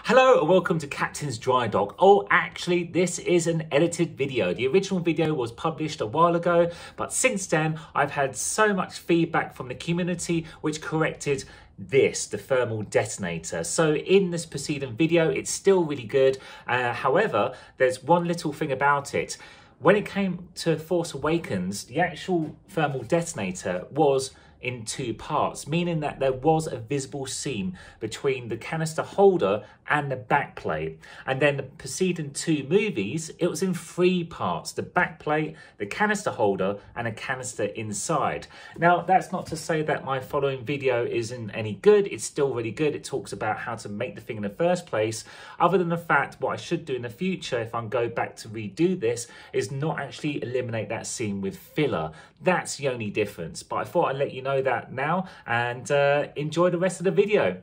Hello and welcome to Captain's Dry Dock. Oh, actually, this is an edited video. The original video was published a while ago, but since then, I've had so much feedback from the community which corrected this, the Thermal Detonator. So in this preceding video, it's still really good. However, there's one little thing about it. When it came to Force Awakens, the actual Thermal Detonator was in two parts, meaning that there was a visible seam between the canister holder and the backplate. And then the preceding two movies, it was in three parts: the backplate, the canister holder, and a canister inside. Now, that's not to say that my following video isn't any good. It's still really good. It talks about how to make the thing in the first place. Other than the fact, what I should do in the future, if I go back to redo this, is not actually eliminate that seam with filler. That's the only difference. But I thought I'd let you know that now, and enjoy the rest of the video.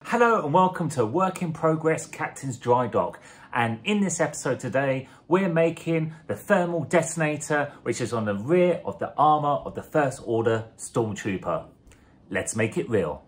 Hello and welcome to Work in Progress Captain's Dry Dock, and in this episode today we're making the Thermal Detonator, which is on the rear of the Armour of the First Order Stormtrooper. Let's make it real.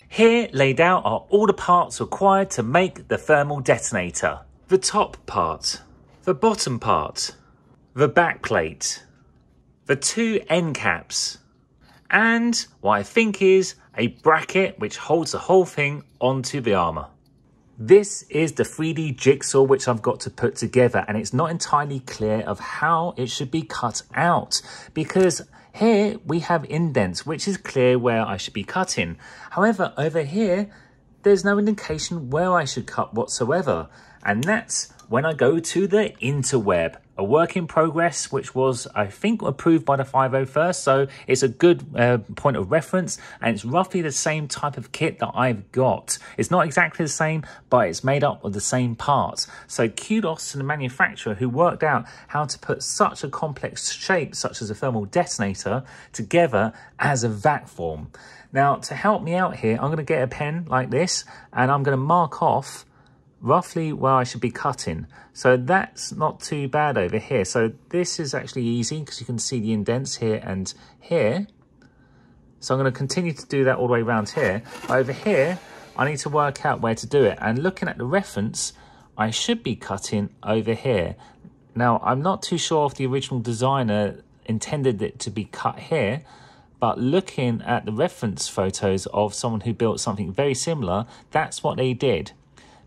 Here laid out are all the parts required to make the Thermal Detonator. The top part, the bottom part, the back plate, the two end caps, and what I think is a bracket which holds the whole thing onto the armour. This is the 3D jigsaw which I've got to put together, and it's not entirely clear of how it should be cut out, because here we have indents, which is clear where I should be cutting. However, over here, there's no indication where I should cut whatsoever. And that's when I go to the interweb, a work in progress, which was, I think, approved by the 501st. So it's a good point of reference, and it's roughly the same type of kit that I've got. It's not exactly the same, but it's made up of the same parts. So kudos to the manufacturer who worked out how to put such a complex shape, such as a thermal detonator, together as a vac form. Now, to help me out here, I'm going to get a pen like this, and I'm going to mark off roughly where I should be cutting. So that's not too bad over here. So this is actually easy because you can see the indents here and here. So I'm going to continue to do that all the way around here. Over here, I need to work out where to do it. And looking at the reference, I should be cutting over here. Now, I'm not too sure if the original designer intended it to be cut here, but looking at the reference photos of someone who built something very similar, that's what they did.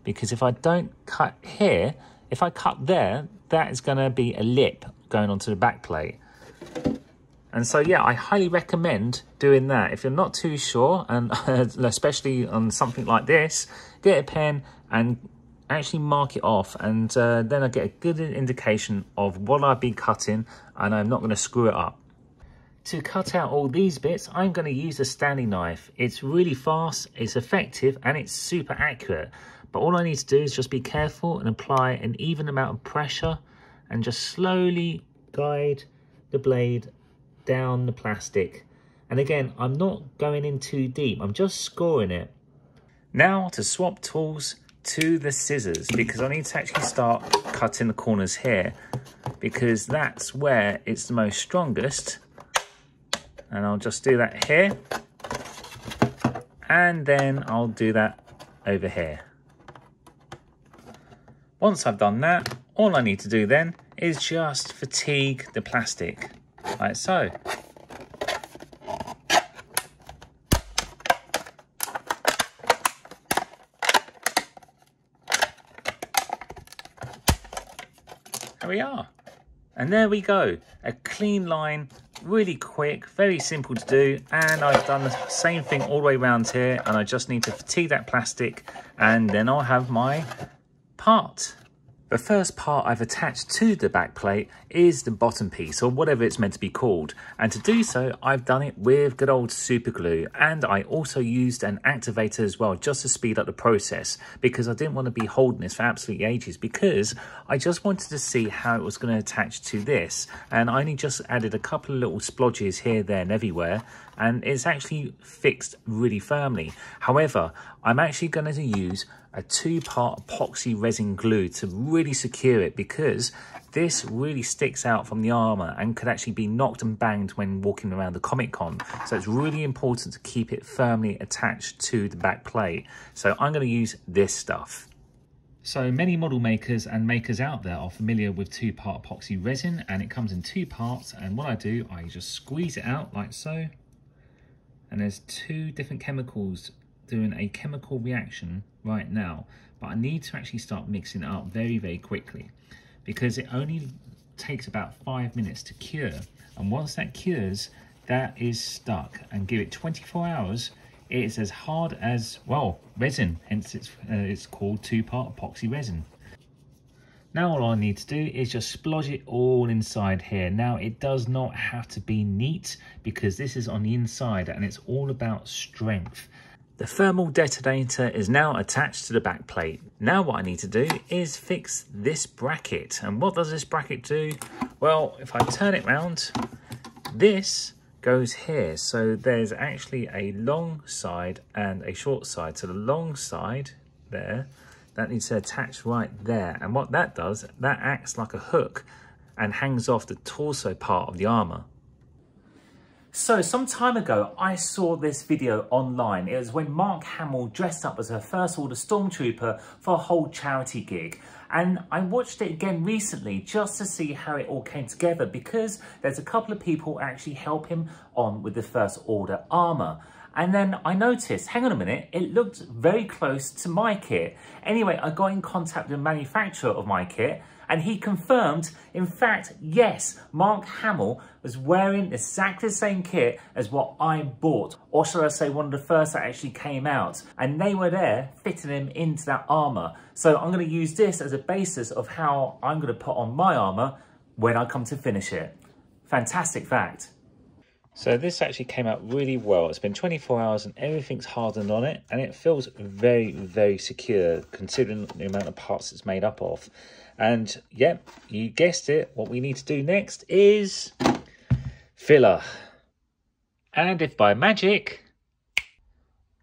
Because if I don't cut here, if I cut there, that is going to be a lip going onto the back plate. And so, yeah, I highly recommend doing that. If you're not too sure, and especially on something like this, get a pen and actually mark it off. And then I get a good indication of what I've been cutting, and I'm not going to screw it up. To cut out all these bits, I'm going to use a Stanley knife. It's really fast, it's effective, and it's super accurate. But all I need to do is just be careful and apply an even amount of pressure and just slowly guide the blade down the plastic. And again, I'm not going in too deep, I'm just scoring it. Now to swap tools to the scissors, because I need to actually start cutting the corners here, because that's where it's the most strongest. And I'll just do that here, and then I'll do that over here. Once I've done that, all I need to do then is just fatigue the plastic, like so. There we are. And there we go, a clean line, really quick, very simple to do, and I've done the same thing all the way around here, and I just need to fatigue that plastic, and then I'll have my part. The first part I've attached to the back plate is the bottom piece, or whatever it's meant to be called. And to do so, I've done it with good old super glue. And I also used an activator as well, just to speed up the process, because I didn't want to be holding this for absolutely ages, because I just wanted to see how it was going to attach to this. And I only just added a couple of little splodges here, there and everywhere, and it's actually fixed really firmly. However, I'm actually going to use a 2-part epoxy resin glue to really secure it, because this really sticks out from the armour and could actually be knocked and banged when walking around the Comic Con. So it's really important to keep it firmly attached to the back plate. So I'm going to use this stuff. So many model makers and makers out there are familiar with 2-part epoxy resin, and it comes in 2 parts. And what I do, I just squeeze it out like so. And there's 2 different chemicals doing a chemical reaction right now, but I need to actually start mixing it up very, very quickly, because it only takes about 5 minutes to cure. And once that cures, that is stuck, and give it 24 hours, it's as hard as, well, resin, hence it's called 2-part epoxy resin. Now all I need to do is just splodge it all inside here. Now it does not have to be neat, because this is on the inside and it's all about strength. The thermal detonator is now attached to the back plate. Now what I need to do is fix this bracket. And what does this bracket do? Well, if I turn it round, this goes here. So there's actually a long side and a short side. So the long side there, that needs to attach right there. And what that does, that acts like a hook and hangs off the torso part of the armour. So some time ago, I saw this video online. It was when Mark Hamill dressed up as a First Order Stormtrooper for a whole charity gig. And I watched it again recently just to see how it all came together, because there's a couple of people actually help him on with the First Order armour. And then I noticed, hang on a minute, it looked very close to my kit. Anyway, I got in contact with the manufacturer of my kit, and he confirmed, in fact, yes, Mark Hamill was wearing exactly the same kit as what I bought, or shall I say one of the first that actually came out, and they were there fitting him into that armour. So I'm going to use this as a basis of how I'm going to put on my armour when I come to finish it. Fantastic fact. So this actually came out really well. It's been 24 hours and everything's hardened on it, and it feels very, very secure considering the amount of parts it's made up of. And yep, you guessed it, what we need to do next is filler. And if by magic,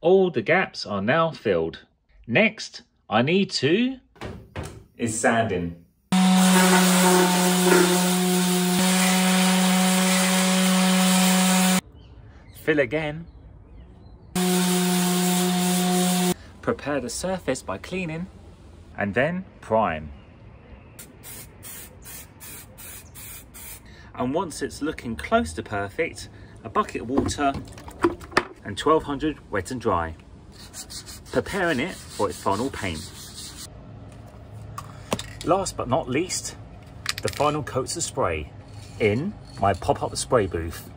all the gaps are now filled. Next, I need to is sanding. Fill again. Prepare the surface by cleaning, and then prime. And once it's looking close to perfect, a bucket of water and 1200 wet and dry, preparing it for its final paint. Last but not least, the final coats of spray in my pop-up spray booth.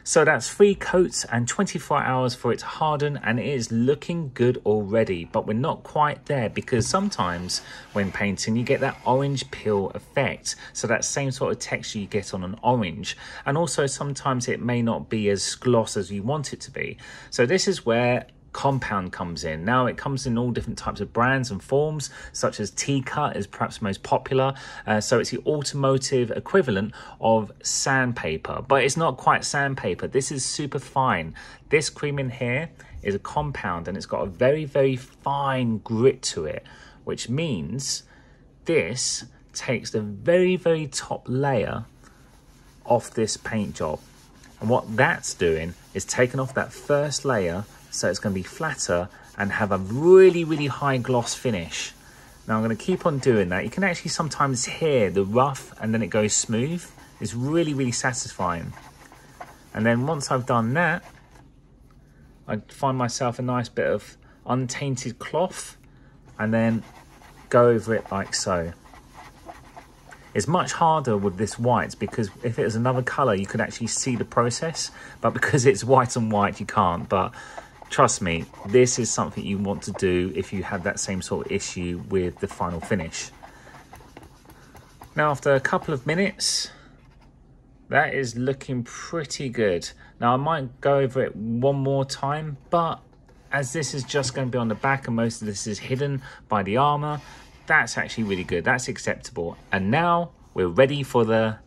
So that's 3 coats and 24 hours for it to harden, and it is looking good already, but we're not quite there, because sometimes when painting you get that orange peel effect, so that same sort of texture you get on an orange, and also sometimes it may not be as gloss as you want it to be. So this is where compound comes in. Now it comes in all different types of brands and forms, such as T-Cut is perhaps most popular. So it's the automotive equivalent of sandpaper, but it's not quite sandpaper. This is super fine. This cream in here is a compound, and it's got a very, very fine grit to it, which means this takes the very, very top layer off this paint job. And what that's doing is taking off that first layer, so it's going to be flatter and have a really, really high gloss finish. Now I'm going to keep on doing that. You can actually sometimes hear the rough and then it goes smooth. It's really, really satisfying. And then once I've done that, I find myself a nice bit of untainted cloth and then go over it like so. It's much harder with this white because if it was another colour, you could actually see the process. But because it's white on white, you can't. But trust me, this is something you want to do if you have that same sort of issue with the final finish. Now, after a couple of minutes, that is looking pretty good. Now, I might go over it one more time, but as this is just going to be on the back and most of this is hidden by the armour, that's actually really good. That's acceptable. And now we're ready for the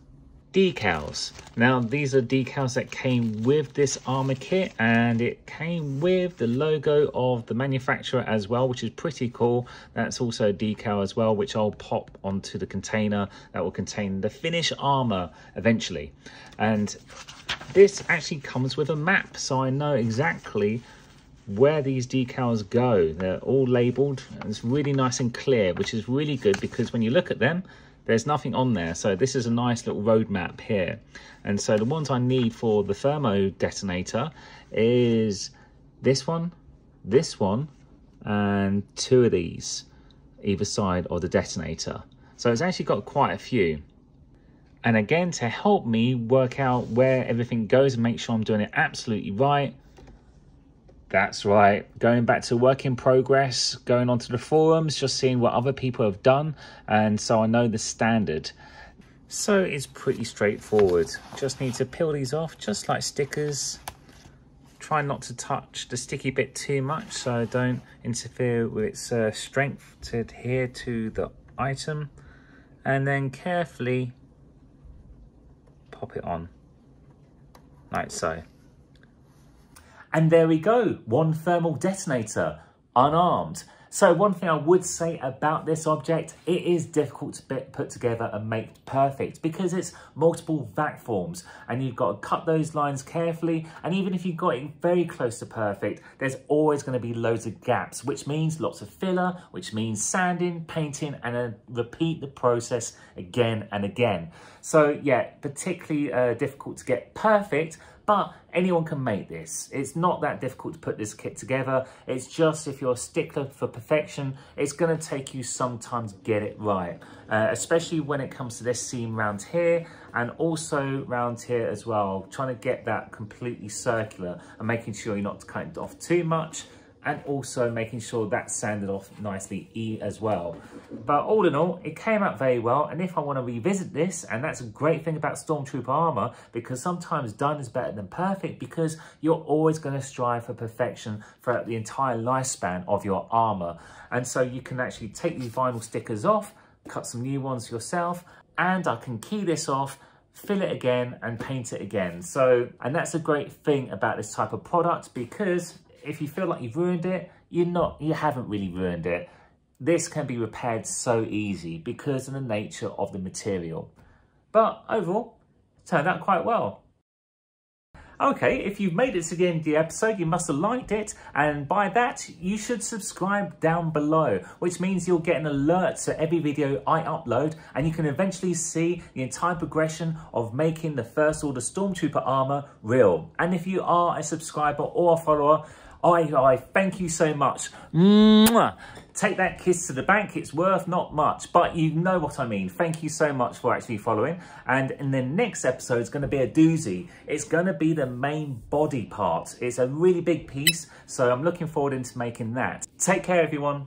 decals. Now, these are decals that came with this Armour kit, and it came with the logo of the manufacturer as well, which is pretty cool. That's also a decal as well, which I'll pop onto the container that will contain the finished Armour eventually. And this actually comes with a map, so I know exactly where these decals go. They're all labeled, and it's really nice and clear, which is really good because when you look at them, there's nothing on there. So this is a nice little roadmap here. And so the ones I need for the Thermal Detonator is this one, and 2 of these either side of the detonator. So it's actually got quite a few. And again, to help me work out where everything goes and make sure I'm doing it absolutely right, that's right, going back to work in progress, going onto the forums, just seeing what other people have done, and so I know the standard. So it's pretty straightforward. Just need to peel these off, just like stickers. Try not to touch the sticky bit too much, so don't interfere with its strength to adhere to the item. And then carefully pop it on, like so. And there we go, one thermal detonator, unarmed. So one thing I would say about this object, it is difficult to put together and make perfect because it's multiple vac forms and you've got to cut those lines carefully. And even if you've got it very close to perfect, there's always going to be loads of gaps, which means lots of filler, which means sanding, painting, and then repeat the process again and again. So yeah, particularly difficult to get perfect, but anyone can make this. It's not that difficult to put this kit together. It's just if you're a stickler for perfection, it's going to take you some time to get it right, especially when it comes to this seam round here and also round here as well. Trying to get that completely circular and making sure you're not cutting it off too much, and also making sure that's sanded off nicely as well. But all in all, it came out very well. And if I want to revisit this, and that's a great thing about Stormtrooper armour, because sometimes done is better than perfect, because you're always going to strive for perfection throughout the entire lifespan of your armour. And so you can actually take these vinyl stickers off, cut some new ones yourself, and I can key this off, fill it again and paint it again. So, and that's a great thing about this type of product, because if you feel like you've ruined it, you haven't really ruined it. This can be repaired so easy because of the nature of the material. But overall, it turned out quite well. Okay, if you've made it to the end of the episode, you must have liked it, and by that, you should subscribe down below, which means you'll get an alert to every video I upload, and you can eventually see the entire progression of making the First Order Stormtrooper armour real. And if you are a subscriber or a follower, I thank you so much. Mwah! Take that kiss to the bank. It's worth not much, but you know what I mean. Thank you so much for actually following. And in the next episode, it's going to be a doozy. It's going to be the main body part. It's a really big piece, so I'm looking forward into making that. Take care, everyone.